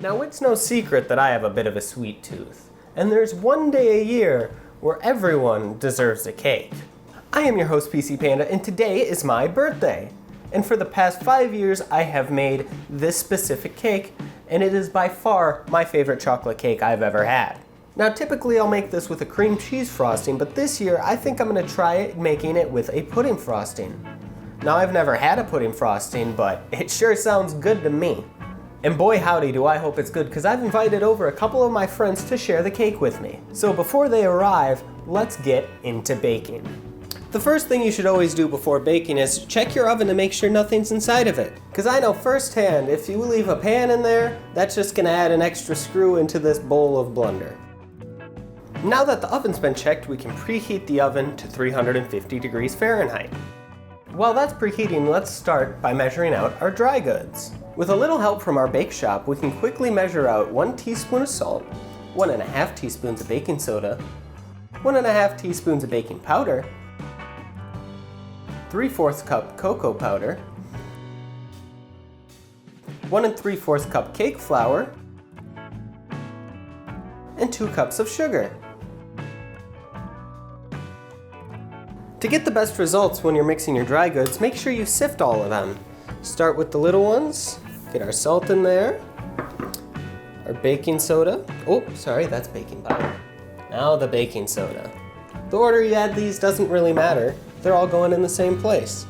Now, it's no secret that I have a bit of a sweet tooth, and there's one day a year where everyone deserves a cake. I am your host, PC Panda, and today is my birthday. And for the past 5 years, I have made this specific cake, and it is by far my favorite chocolate cake I've ever had. Now, typically I'll make this with a cream cheese frosting, but this year I think I'm gonna try making it with a pudding frosting. Now, I've never had a pudding frosting, but it sure sounds good to me. And boy howdy do I hope it's good, because I've invited over a couple of my friends to share the cake with me. So before they arrive, let's get into baking. The first thing you should always do before baking is check your oven to make sure nothing's inside of it. Because I know firsthand, if you leave a pan in there, that's just gonna add an extra screw into this bowl of blunder. Now that the oven's been checked, we can preheat the oven to 350 degrees Fahrenheit. While that's preheating, let's start by measuring out our dry goods. With a little help from our bake shop, we can quickly measure out 1 teaspoon of salt, 1.5 teaspoons of baking soda, 1.5 teaspoons of baking powder, 3/4 cup cocoa powder, 1 3/4 cup cake flour, and 2 cups of sugar. To get the best results when you're mixing your dry goods, make sure you sift all of them. Start with the little ones, get our salt in there, our baking soda. Oh, sorry, that's baking powder. Now the baking soda. The order you add these doesn't really matter. They're all going in the same place.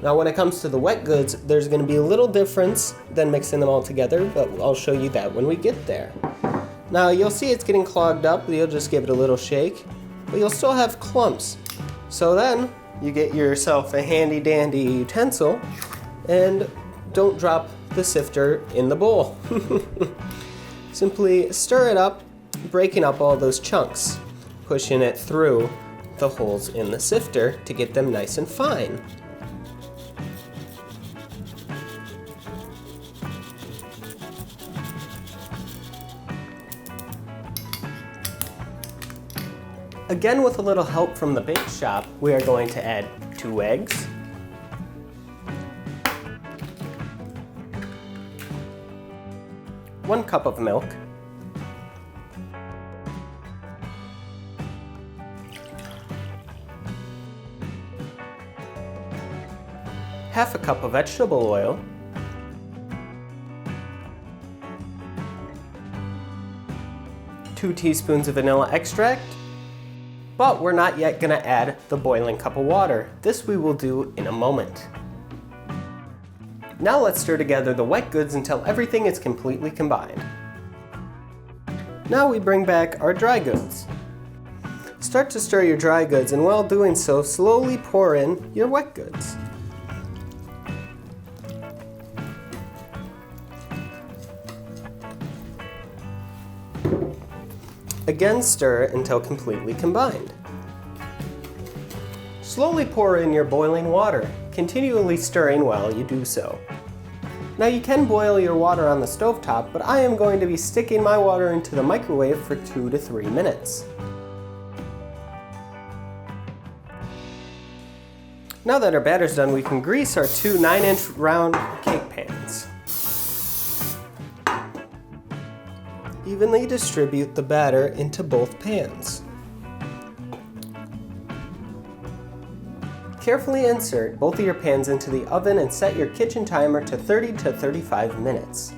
Now when it comes to the wet goods, there's gonna be a little difference than mixing them all together, but I'll show you that when we get there. Now you'll see it's getting clogged up, you'll just give it a little shake, but you'll still have clumps. So then you get yourself a handy dandy utensil and don't drop the sifter in the bowl. Simply stir it up, breaking up all those chunks, pushing it through the holes in the sifter to get them nice and fine. Again, with a little help from the bake shop, we are going to add 2 eggs, 1 cup of milk, half a cup of vegetable oil, 2 teaspoons of vanilla extract, but we're not yet gonna add the boiling cup of water. This we will do in a moment. Now let's stir together the wet goods until everything is completely combined. Now we bring back our dry goods. Start to stir your dry goods, and while doing so, slowly pour in your wet goods. Again, stir until completely combined. Slowly pour in your boiling water, continually stirring while you do so. Now you can boil your water on the stovetop, but I am going to be sticking my water into the microwave for 2 to 3 minutes. Now that our batter's done, we can grease our 2 9-inch round cake pans. Evenly distribute the batter into both pans. Carefully insert both of your pans into the oven and set your kitchen timer to 30 to 35 minutes.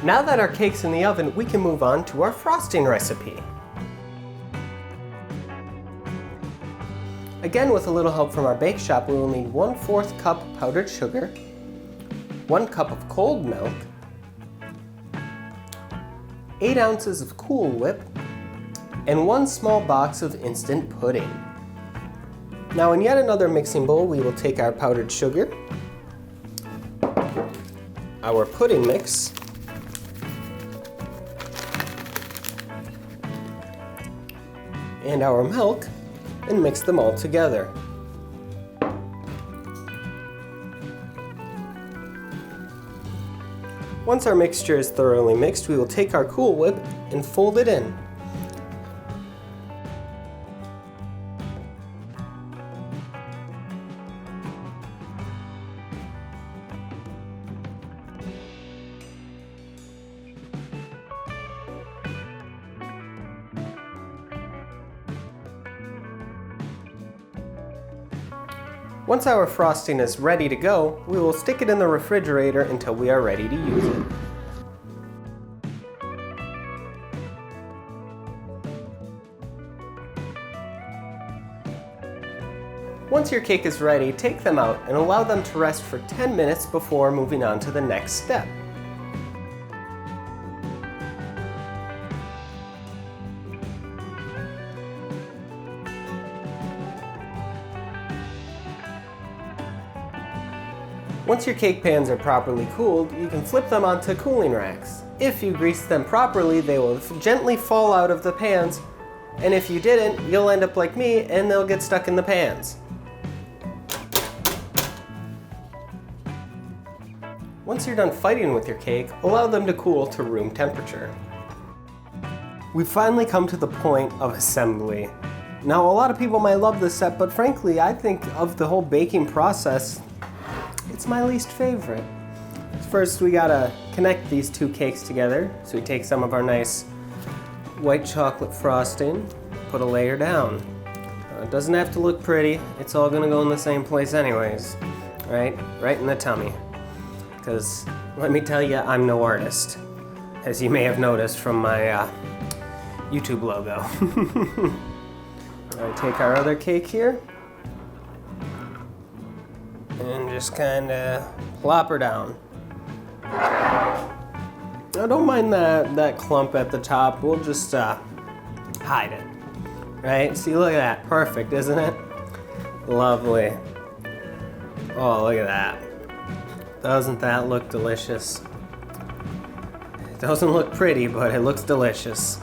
Now that our cake's in the oven, we can move on to our frosting recipe. Again, with a little help from our bake shop, we will need 1/4 cup powdered sugar, 1 cup of cold milk, 8 ounces of Cool Whip, and 1 small box of instant pudding. Now in yet another mixing bowl, we will take our powdered sugar, our pudding mix, and our milk, and mix them all together. Once our mixture is thoroughly mixed, we will take our Cool Whip and fold it in. Once our frosting is ready to go, we will stick it in the refrigerator until we are ready to use it. Once your cake is ready, take them out and allow them to rest for 10 minutes before moving on to the next step. Once your cake pans are properly cooled, you can flip them onto cooling racks. If you grease them properly, they will gently fall out of the pans, and if you didn't, you'll end up like me and they'll get stuck in the pans. Once you're done fighting with your cake, allow them to cool to room temperature. We've finally come to the point of assembly. Now, a lot of people might love this step, but frankly, I think of the whole baking process, it's my least favorite. First, we gotta connect these two cakes together. So we take some of our nice white chocolate frosting, put a layer down. It doesn't have to look pretty. It's all gonna go in the same place anyways, right? Right in the tummy. Because let me tell you, I'm no artist, as you may have noticed from my YouTube logo. All right, take our other cake here. And just kind of plop her down. Now don't mind that clump at the top. We'll just hide it. Right? See, look at that. Perfect, isn't it? Lovely. Oh, look at that. Doesn't that look delicious? It doesn't look pretty, but it looks delicious.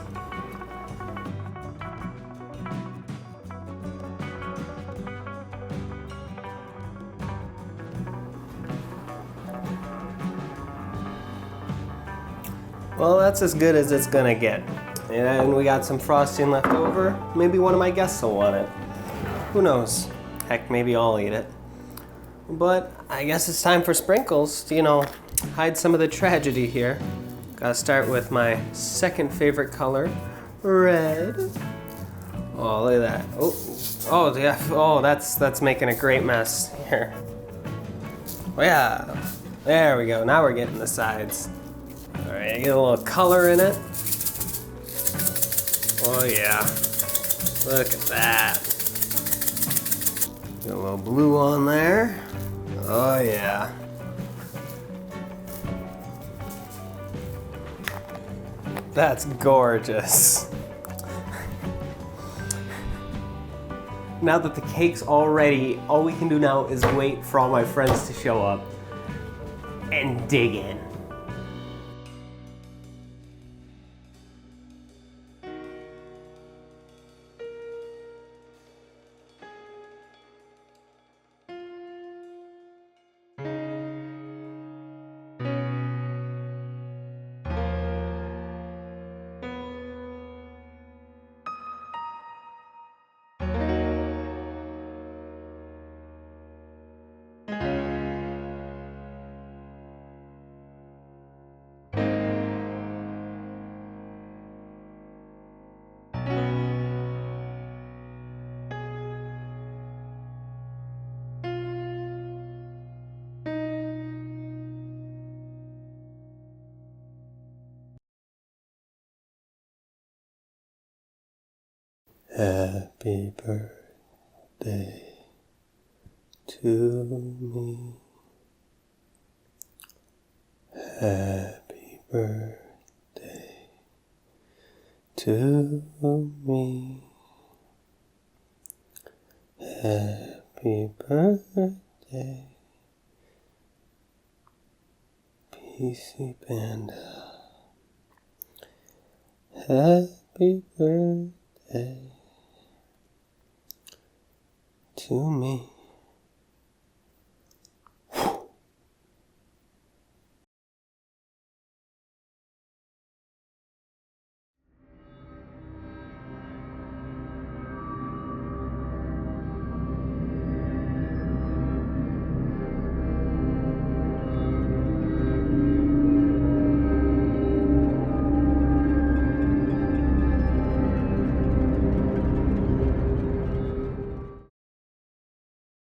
Well, that's as good as it's gonna get. And we got some frosting left over. Maybe one of my guests will want it. Who knows? Heck, maybe I'll eat it. But I guess it's time for sprinkles to, hide some of the tragedy here. Gotta start with my second favorite color, red. Oh, look at that. Oh yeah. Oh, that's making a great mess here. Oh yeah. There we go. Now we're getting the sides. All right, get a little color in it. Oh yeah, look at that. Got a little blue on there. Oh yeah. That's gorgeous. Now that the cake's all ready, all we can do now is wait for all my friends to show up and dig in. Happy birthday to me. Happy birthday to me. Happy birthday, PC Panda. Happy birthday to me.